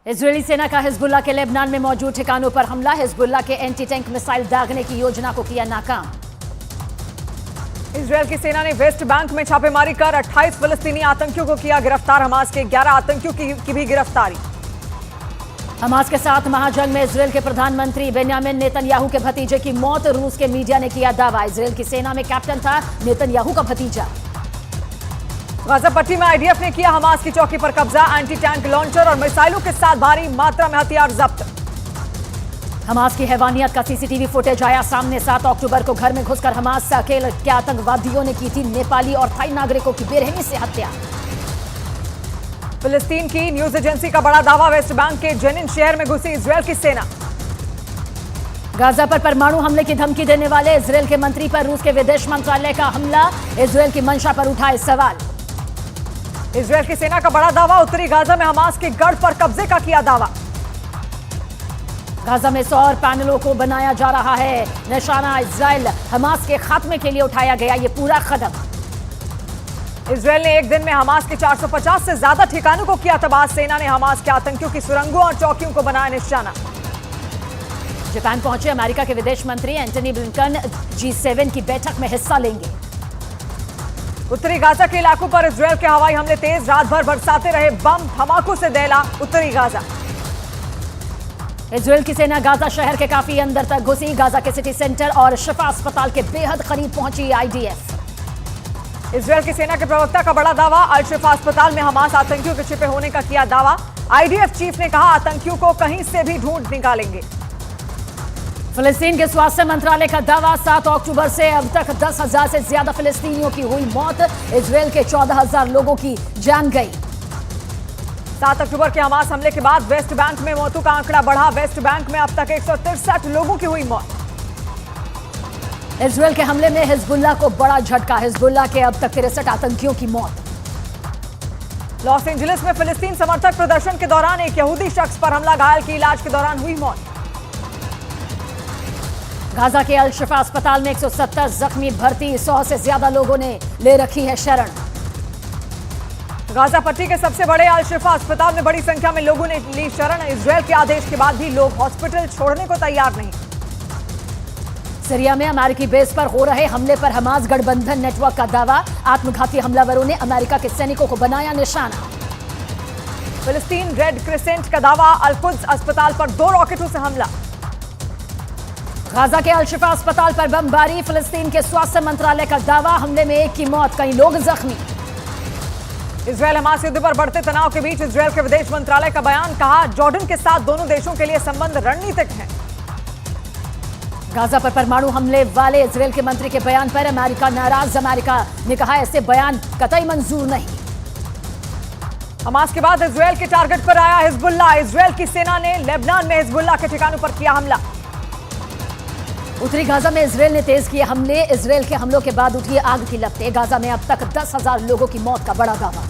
Israeli सेना का Hezbollah के लेबनान में मौजूद ठिकानों पर हमला। हिजबुल्ला के एंटी टैंक मिसाइल दागने की योजना को किया नाकाम। इजरायल की सेना ने वेस्ट बैंक में छापेमारी कर 28 फलस्तीनी आतंकियों को किया गिरफ्तार। हमास के 11 आतंकियों की भी गिरफ्तारी। हमास के साथ महाजंग में इजरायल के प्रधानमंत्री बेंयामिन नेतन्याहू के भतीजे की मौत। रूस के मीडिया ने किया दावा, इजरायल की सेना में कैप्टन था नेतन्याहू का भतीजा। गाजा पट्टी में आईडीएफ ने किया हमास की चौकी पर कब्जा। एंटी टैंक लॉन्चर और मिसाइलों के साथ भारी मात्रा में हथियार जब्त। हमास की हैवानियत का सीसीटीवी फुटेज आया सामने। 7 अक्टूबर को घर में घुसकर हमास से अकेले के आतंकवादियों ने की थी नेपाली और थाई नागरिकों की बेरहमी से हत्या। फिलिस्तीन की न्यूज एजेंसी का बड़ा दावा, वेस्ट बैंक के जेनिन शहर में घुसी इजरायल की सेना। गाजा पर परमाणु हमले की धमकी देने वाले इजरायल के मंत्री पर रूस के विदेश मंत्रालय का हमला। इजरायल की मंशा पर उठाए सवाल। इजरायल की सेना का बड़ा दावा, उत्तरी गाजा में हमास के गढ़ पर कब्जे का किया दावा। गाजा में सौर पैनलों को बनाया जा रहा है निशाना। इजरायल हमास के खात्मे के लिए उठाया गया ये पूरा कदम। इजरायल ने एक दिन में हमास के 450 से ज्यादा ठिकानों को किया तबाह। सेना ने हमास के आतंकियों की सुरंगों और चौकियों को बनाया निशाना। जापान पहुंचे अमेरिका के विदेश मंत्री एंटनी ब्लिंकन G7 की बैठक में हिस्सा लेंगे। उत्तरी गाजा के इलाकों पर इजरायल के हवाई हमले तेज। रात भर बरसाते रहे बम, धमाकों से दहला उत्तरी गाजा। इजरायल की सेना गाजा शहर के काफी अंदर तक घुसी। गाजा के सिटी सेंटर और शिफा अस्पताल के बेहद करीब पहुंची आईडीएफ। इजरायल की सेना के प्रवक्ता का बड़ा दावा, अल शिफा अस्पताल में हमास आतंकियों के छिपे होने का किया दावा। आईडीएफ चीफ ने कहा, आतंकियों को कहीं से भी ढूंढ निकालेंगे। फिलिस्तीन के स्वास्थ्य मंत्रालय का दावा, 7 अक्टूबर से अब तक 10,000 से ज्यादा फिलिस्तीनियों की हुई मौत। इजरायल के 14,000 लोगों की जान गई। 7 अक्टूबर के हमास हमले के बाद वेस्ट बैंक में मौतों का आंकड़ा बढ़ा। वेस्ट बैंक में अब तक 163 लोगों की हुई मौत। इजरायल के हमले में हिजबुल्ला को बड़ा झटका। हिजबुल्ला के अब तक 63 आतंकियों की मौत। लॉस एंजलिस में फिलिस्तीन समर्थक प्रदर्शन के दौरान एक यहूदी शख्स पर हमला, घायल की इलाज के दौरान हुई मौत। गाजा के अल शिफा अस्पताल में 170 जख्मी भर्ती। 100 से ज्यादा लोगों ने ले रखी है शरण। गाजा पट्टी के सबसे बड़े अल शिफा अस्पताल में बड़ी संख्या में लोगों ने ली शरण। इजरायल के आदेश के बाद भी लोग हॉस्पिटल छोड़ने को तैयार नहीं। सीरिया में अमेरिकी बेस पर हो रहे हमले पर हमास गठबंधन नेटवर्क का दावा, आत्मघाती हमलावरों ने अमेरिका के सैनिकों को बनाया निशाना। फिलिस्तीन रेड क्रिसेंट का दावा, अल-कुद्स अस्पताल पर 2 रॉकेटों से हमला। गाजा के अल शिफा अस्पताल पर बमबारी। फिलिस्तीन के स्वास्थ्य मंत्रालय का दावा, हमले में 1 की मौत, कई लोग जख्मी। इजरायल हमास युद्ध पर बढ़ते तनाव के बीच इजरायल के विदेश मंत्रालय का बयान, कहा जॉर्डन के साथ दोनों देशों के लिए संबंध रणनीतिक हैं। गाजा पर परमाणु हमले वाले इजरायल के मंत्री के बयान पर अमेरिका नाराज। अमेरिका ने कहा, ऐसे बयान कतई मंजूर नहीं। हमास के बाद इजरायल के टारगेट पर आया हिजबुल्ला। इजरायल की सेना ने लेबनान में हिजबुल्ला के ठिकानों पर किया हमला। उत्तरी गाजा में इजरायल ने तेज किए हमले। इजरायल के हमलों के बाद उठी आग की लपटें। गाजा में अब तक 10,000 लोगों की मौत का बड़ा दावा।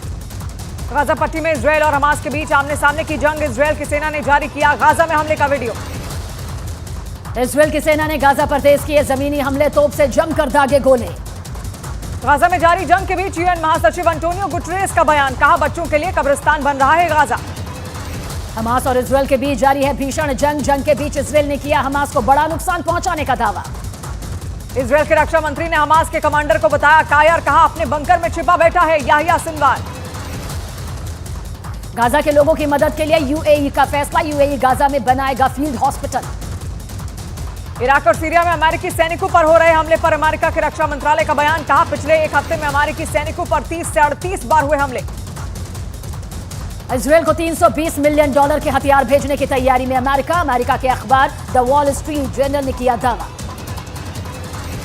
गाजा पट्टी में इजरायल और हमास के बीच आमने सामने की जंग। इजरायल की सेना ने जारी किया गाजा में हमले का वीडियो। इजरायल की सेना ने गाजा पर तेज किए जमीनी हमले, तोप से जमकर दागे गोले। गाजा में जारी जंग के बीच यूएन महासचिव अंटोनियो गुटरेस का बयान, कहा बच्चों के लिए कब्रिस्तान बन रहा है गाजा। हमास और इजरायल के बीच जारी है भीषण जंग। जंग के बीच इजरायल ने किया हमास को बड़ा नुकसान पहुंचाने का दावा। इजरायल के रक्षा मंत्री ने हमास के कमांडर को बताया कायर, कहा अपने बंकर में छिपा बैठा है याहिया सिनवार। गाजा के लोगों की मदद के लिए यूएई का फैसला, यूएई गाजा में बनाएगा फील्ड हॉस्पिटल। इराक और सीरिया में अमेरिकी सैनिकों पर हो रहे हमले पर अमेरिका के रक्षा मंत्रालय का बयान, कहा पिछले 1 हफ्ते में अमेरिकी सैनिकों पर 30 से 38 बार हुए हमले। इजरायल को $320 मिलियन के हथियार भेजने की तैयारी में अमेरिका के अखबार द वॉल स्ट्रीट जर्नल ने किया दावा।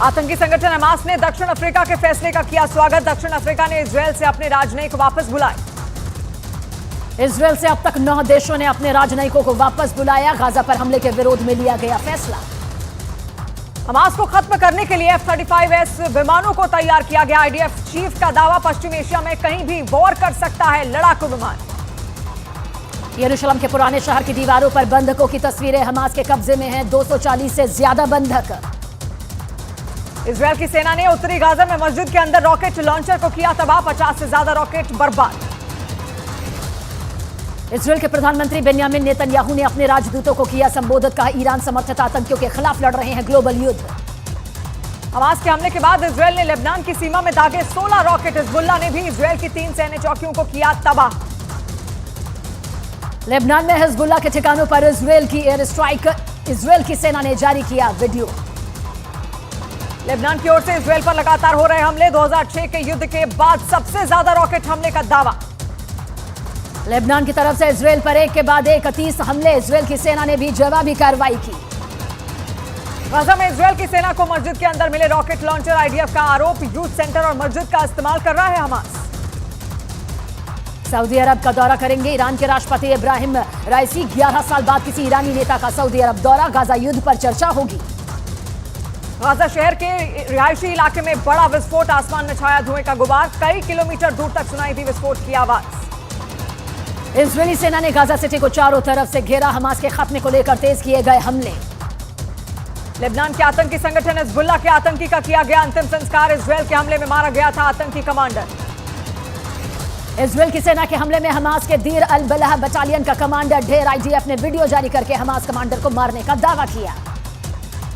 आतंकी संगठन हमास ने दक्षिण अफ्रीका के फैसले का किया स्वागत। दक्षिण अफ्रीका ने इजरायल से अपने राजनयिक वापस बुलाए। इजरायल से अब तक 9 देशों ने अपने राजनयिकों को वापस बुलाया। गाजा पर हमले के विरोध में लिया गया फैसला। हमास को खत्म करने के लिए F-35S विमानों को तैयार किया गया। आईडीएफ चीफ का दावा, पश्चिम एशिया में कहीं भी वॉर कर सकता है लड़ाकू विमान। यरूशलेम के पुराने शहर की दीवारों पर बंधकों की तस्वीरें हमास के कब्जे में हैं। 240 से ज्यादा बंधक। इजरायल की सेना ने उत्तरी गाजा में मस्जिद के अंदर रॉकेट लॉन्चर को किया तबाह। 50 से ज्यादा रॉकेट बर्बाद। इसराइल के प्रधानमंत्री बेन्यामिन नेतन्याहू ने अपने राजदूतों को किया संबोधित, कहा ईरान समर्थित आतंकियों के खिलाफ लड़ रहे हैं ग्लोबल युद्ध। हमास के हमले के बाद इसराइल ने लेबनान की सीमा में दागे 16 रॉकेट। हिजबुल्लाह ने भी इसराइल की 3 सैन्य चौकियों को किया तबाह। लेबनान में हिजबुल्लाह के ठिकानों पर इसराइल की एयर स्ट्राइक, इसराइल की सेना ने जारी किया वीडियो। लेबनान की ओर से इसराइल पर लगातार हो रहे हमले, 2006 के युद्ध के बाद सबसे ज्यादा रॉकेट हमले का दावा। लेबनान की तरफ से इसराइल पर एक के बाद एक 30 हमले, इसराइल की सेना ने भी जवाबी कार्रवाई की। गाजा में इसराइल की सेना को मस्जिद के अंदर मिले रॉकेट लॉन्चर, आईडीएफ का आरोप, यूथ सेंटर और मस्जिद का इस्तेमाल कर रहा है हमास। सऊदी अरब का दौरा करेंगे ईरान के राष्ट्रपति इब्राहिम राइसी। 11 साल बाद किसी ईरानी नेता का सऊदी अरब दौरा, गाजा युद्ध पर चर्चा होगी। गाजा शहर के रिहायशी इलाके में बड़ा विस्फोट, आसमान में छाया धुएं का गुबार, कई किलोमीटर दूर तक सुनाई दी विस्फोट की आवाज। इजरायली सेना ने गाजा सिटी को चारों तरफ से घेरा, हमास के खात्मे को लेकर तेज किए गए हमले। लेबनान के आतंकी संगठन हिजबुल्लाह के आतंकी का किया गया अंतिम संस्कार, इसराइल के हमले में मारा गया था आतंकी कमांडर। इसराइल की सेना के हमले में हमास के दीर अल बलह बटालियन का कमांडर ढेर, आईडीएफ ने वीडियो जारी करके हमास कमांडर को मारने का दावा किया।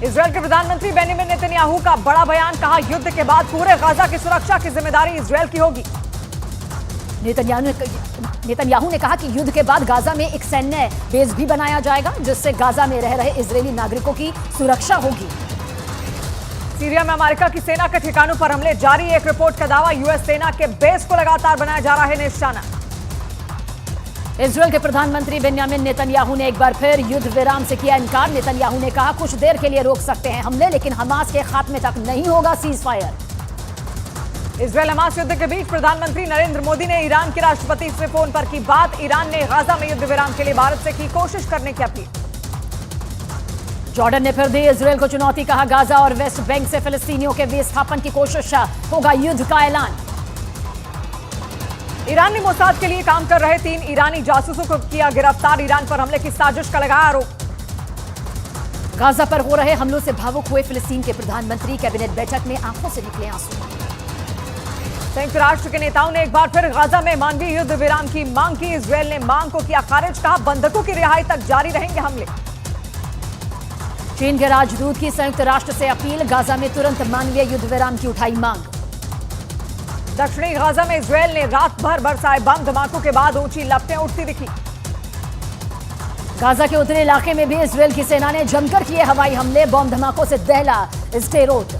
इसराइल के प्रधानमंत्री बेंजामिन नेतन्याहू का बड़ा बयान, कहा युद्ध के बाद पूरे गाजा की सुरक्षा की जिम्मेदारी इसराइल की होगी। नेतन्याहू ने कहा कि युद्ध के बाद गाजा में एक सैन्य बेस भी बनाया जाएगा, जिससे गाजा में रह रहे इजरायली नागरिकों की सुरक्षा होगी। सीरिया में अमेरिका की सेना के ठिकानों पर हमले जारी, एक रिपोर्ट का दावा, यूएस सेना के बेस को लगातार बनाया जा रहा है निशाना। इजरायल के प्रधानमंत्री बेन्यामिन नेतन्याहू ने एक बार फिर युद्ध विराम से किया इनकार। नेतन्याहू ने कहा कुछ देर के लिए रोक सकते हैं हमले, लेकिन हमास के खात्मे तक नहीं होगा सीज फायर। इसराइल हमास युद्ध के बीच प्रधानमंत्री नरेंद्र मोदी ने ईरान के राष्ट्रपति से फोन पर की बात। ईरान ने गाजा में युद्ध विराम के लिए भारत से की कोशिश करने की अपील। जॉर्डन ने फिर दी इसराइल को चुनौती, कहा गाजा और वेस्ट बैंक से फिलिस्तीनियों के विस्थापन की कोशिश, होगा युद्ध का ऐलान। ईरान ने मोसाद के लिए काम कर रहे 3 ईरानी जासूसों को किया गिरफ्तार, ईरान पर हमले की साजिश का लगाया आरोप। गाजा पर हो रहे हमलों से भावुक हुए फिलिस्तीन के प्रधानमंत्री, कैबिनेट बैठक में आंखों से निकले आंसू। संयुक्त राष्ट्र के नेताओं ने एक बार फिर गाजा में मानवीय युद्ध विराम की मांग की। इसराइल ने मांग को किया खारिज, कहा बंधकों की रिहाई तक जारी रहेंगे हमले। चीन के राजदूत की संयुक्त राष्ट्र से अपील, गाजा में तुरंत मानवीय युद्ध विराम की उठाई मांग। दक्षिणी गाजा में इसराइल ने रात भर बरसाए बम, धमाकों के बाद ऊंची लपटें उठती दिखी। गाजा के उत्तरी इलाके में भी इसराइल की सेना ने जमकर किए हवाई हमले, बम धमाकों से दहला स्टेरोट।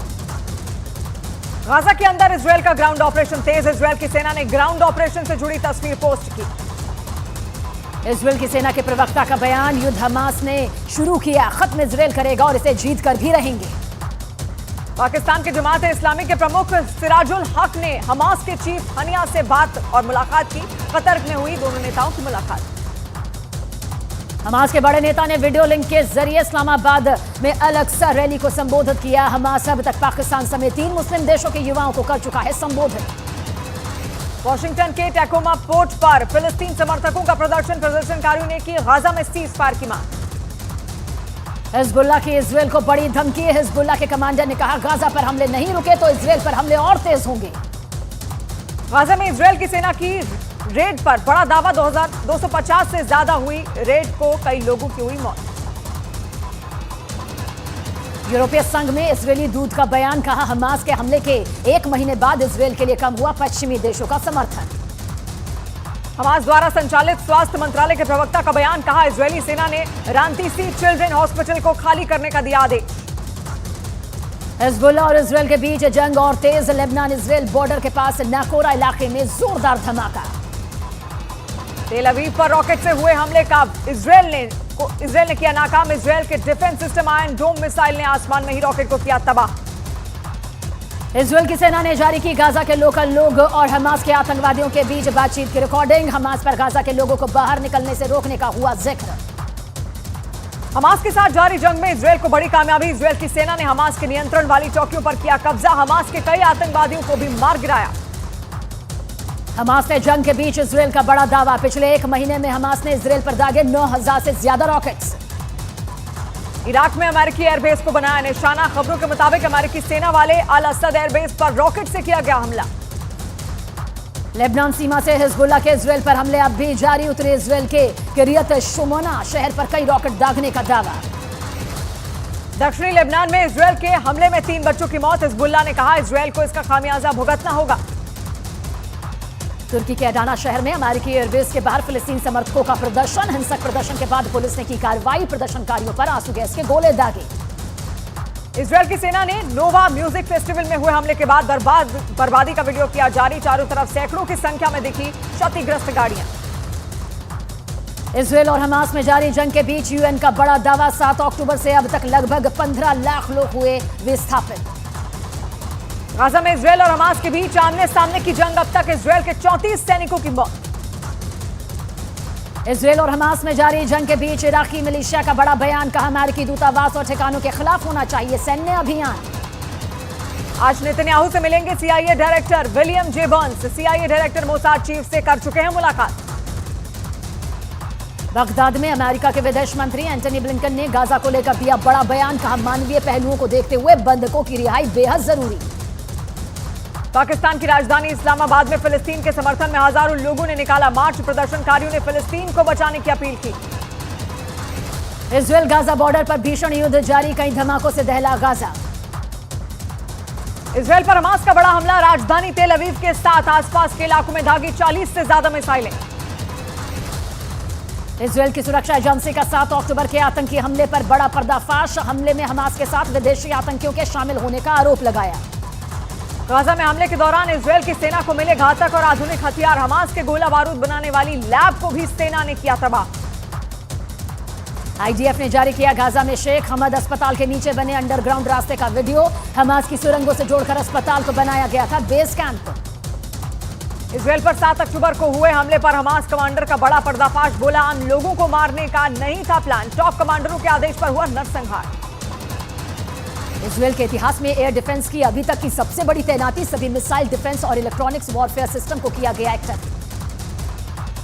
गाजा के अंदर इसराइल का ग्राउंड ऑपरेशन तेज, इसराइल की सेना ने ग्राउंड ऑपरेशन से जुड़ी तस्वीर पोस्ट की। इसराइल की सेना के प्रवक्ता का बयान, युद्ध हमास ने शुरू किया, खत्म इसराइल करेगा और इसे जीत कर भी रहेंगे। पाकिस्तान के जमात इस्लामी के प्रमुख सिराजुल हक ने हमास के चीफ हनिया से बात और मुलाकात की। कतर में हुई दोनों नेताओं की मुलाकात। हमास के बड़े नेता ने वीडियो लिंक के जरिए इस्लामाबाद में अल अक्सा रैली को संबोधित किया। हमास अब तक पाकिस्तान समेत 3 मुस्लिम देशों के युवाओं को कर चुका है संबोधित। वॉशिंगटन के टैकोमा पोर्ट पर फिलिस्तीन समर्थकों का प्रदर्शनकारियों ने की गाजा में सीज फायर की मांग। हिजबुल्लाह की इसराइल को बड़ी धमकी। हिजबुल्लाह के कमांडर ने कहा गाजा पर हमले नहीं रुके तो इसराइल पर हमले और तेज होंगे। गाजा में इसराइल की सेना की रेड पर बड़ा दावा, 250 से ज्यादा हुई रेड को कई लोगों की हुई मौत। यूरोपीय संघ में इजरायली दूत का बयान, कहा हमास के हमले के 1 महीने बाद इसराइल के लिए कम हुआ पश्चिमी देशों का समर्थन। हमास द्वारा संचालित स्वास्थ्य मंत्रालय के प्रवक्ता का बयान, कहा इजरायली सेना ने रांतीसी चिल्ड्रन हॉस्पिटल को खाली करने का दिया आदेश। हिजबुल्लाह और इसराइल के बीच जंग और तेज, लेबनान इसराइल बॉर्डर के पास नाकोरा इलाके में जोरदार धमाका। तेल अवीव पर रॉकेट से हुए हमले का इसराइल ने किया नाकाम। इसराइल के defence system Iron Dome missile ने आसमान में ही रॉकेट को किया तबाह। इसराइल की सेना ने जारी की गाजा के लोकल लोग और हमास के आतंकवादियों के बीच बातचीत की रिकॉर्डिंग। हमास पर गाजा के लोगों को बाहर निकलने से रोकने का हुआ जिक्र। हमास के साथ जारी जंग में इसराइल को बड़ी कामयाबी। इसराइल की सेना ने हमास के नियंत्रण वाली चौकियों पर किया कब्जा। हमास के कई आतंकवादियों को भी मार गिराया। हमास ने जंग के बीच इसराइल का बड़ा दावा, पिछले 1 महीने में हमास ने इसराइल पर दागे 9000 से ज्यादा रॉकेट्स। इराक में अमेरिकी एयरबेस को बनाया निशाना। खबरों के मुताबिक अमेरिकी सेना वाले अल असद एयरबेस पर रॉकेट से किया गया हमला। लेबनान सीमा से हिजबुल्लाह के इजराइल पर हमले अब भी जारी। उतरे इजराइल के किरियत शुमोना शहर पर कई रॉकेट दागने का दावा। दक्षिणी लेबनान में इजराइल के हमले में 3 बच्चों की मौत। हिजबुल्लाह ने कहा इजराइल को इसका खामियाजा भुगतना होगा। तुर्की के अडाना शहर में अमेरिकी एयरबेस के बाहर फिलिस्तीन समर्थकों का प्रदर्शन। हिंसक प्रदर्शन के बाद पुलिस ने की कार्रवाई। प्रदर्शनकारियों पर आंसू गैस के गोले दागे। इजराइल की सेना ने नोवा म्यूजिक फेस्टिवल में हुए हमले के बाद बर्बादी का वीडियो किया जारी। चारों तरफ सैकड़ों की संख्या में दिखी क्षतिग्रस्त गाड़ियां। इजराइल और हमास में जारी जंग के बीच यूएन का बड़ा दावा। 7 अक्टूबर से अब तक लगभग 15 लाख लोग हुए विस्थापित। गाजा में इजराइल और हमास के बीच आमने सामने की जंग। अब तक इजराइल के 34 सैनिकों की मौत। इजराइल और हमास में जारी जंग के बीच इराकी मिलिशिया का बड़ा बयान। कहा अमेरिकी दूतावास और ठिकानों के खिलाफ होना चाहिए सैन्य अभियान। आज नेतन्याहू से मिलेंगे CIA director William J Burns. CIA director Mossad chief से कर चुके हैं मुलाकात। बगदाद में अमेरिका के विदेश मंत्री एंटनी ब्लिंकन ने गाजा को लेकर दिया बड़ा बयान। कहा मानवीय पहलुओं को देखते हुए बंधकों की रिहाई बेहद जरूरी। पाकिस्तान की राजधानी इस्लामाबाद में फिलिस्तीन के समर्थन में हजारों लोगों ने निकाला मार्च। प्रदर्शनकारियों ने फिलिस्तीन को बचाने की अपील की। इजराइल गाजा बॉर्डर पर भीषण युद्ध जारी। कई धमाकों से दहला गाजा। इजराइल पर हमास का बड़ा हमला। राजधानी तेल अवीव के साथ आसपास के इलाकों में दागी 40 से ज्यादा मिसाइलें। इजराइल की सुरक्षा एजेंसी का 7 अक्टूबर के आतंकी हमले पर बड़ा पर्दाफाश। हमले में हमास के साथ विदेशी आतंकियों के शामिल होने का आरोप लगाया। गाजा में हमले के दौरान इजराइल की सेना को मिले घातक और आधुनिक हथियार। हमास के गोला बारूद बनाने वाली लैब को भी सेना ने किया तबाह। आईडीएफ ने जारी किया गाजा में शेख हमद अस्पताल के नीचे बने अंडरग्राउंड रास्ते का वीडियो। हमास की सुरंगों से जोड़कर अस्पताल को बनाया गया था बेस कैंप। इजराइल पर 7 अक्टूबर को हुए हमले पर हमास कमांडर का बड़ा पर्दाफाश। बोला आम लोगों को मारने का नहीं था प्लान। टॉप कमांडरों के आदेश पर हुआ नरसंहार। इजराइल के इतिहास में एयर डिफेंस की अभी तक की सबसे बड़ी तैनाती। सभी मिसाइल डिफेंस और इलेक्ट्रॉनिक्स वॉरफेयर सिस्टम को किया गया एक्टिव।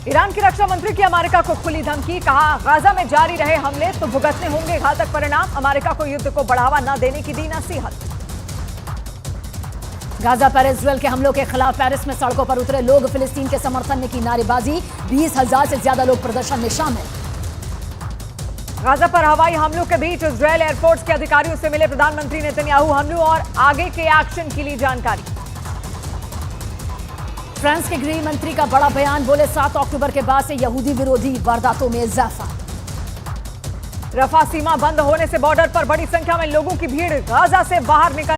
ईरान की रक्षा मंत्री की अमेरिका को खुली धमकी। कहा गाजा में जारी रहे हमले तो भुगतने होंगे घातक परिणाम। अमेरिका को युद्ध को बढ़ावा न देने की दी नसीहत। गाजा पर इजराइल के हमलों के खिलाफ पेरिस में सड़कों पर उतरे लोग। फिलिस्तीन के समर्थन में की नारेबाजी। 20,000 से ज्यादा लोग प्रदर्शन में शामिल। गाजा पर हवाई हमलों के बीच इजरायल एयरफोर्स के अधिकारियों से मिले प्रधानमंत्री नेतन्याहू। हमलों और आगे के एक्शन के लिए जानकारी। फ्रांस के गृह मंत्री का बड़ा बयान। बोले 7 अक्टूबर के बाद से यहूदी विरोधी वारदातों में इजाफा। रफा सीमा बंद होने से बॉर्डर पर बड़ी संख्या में लोगों की भीड़। गाजा से बाहर निकलने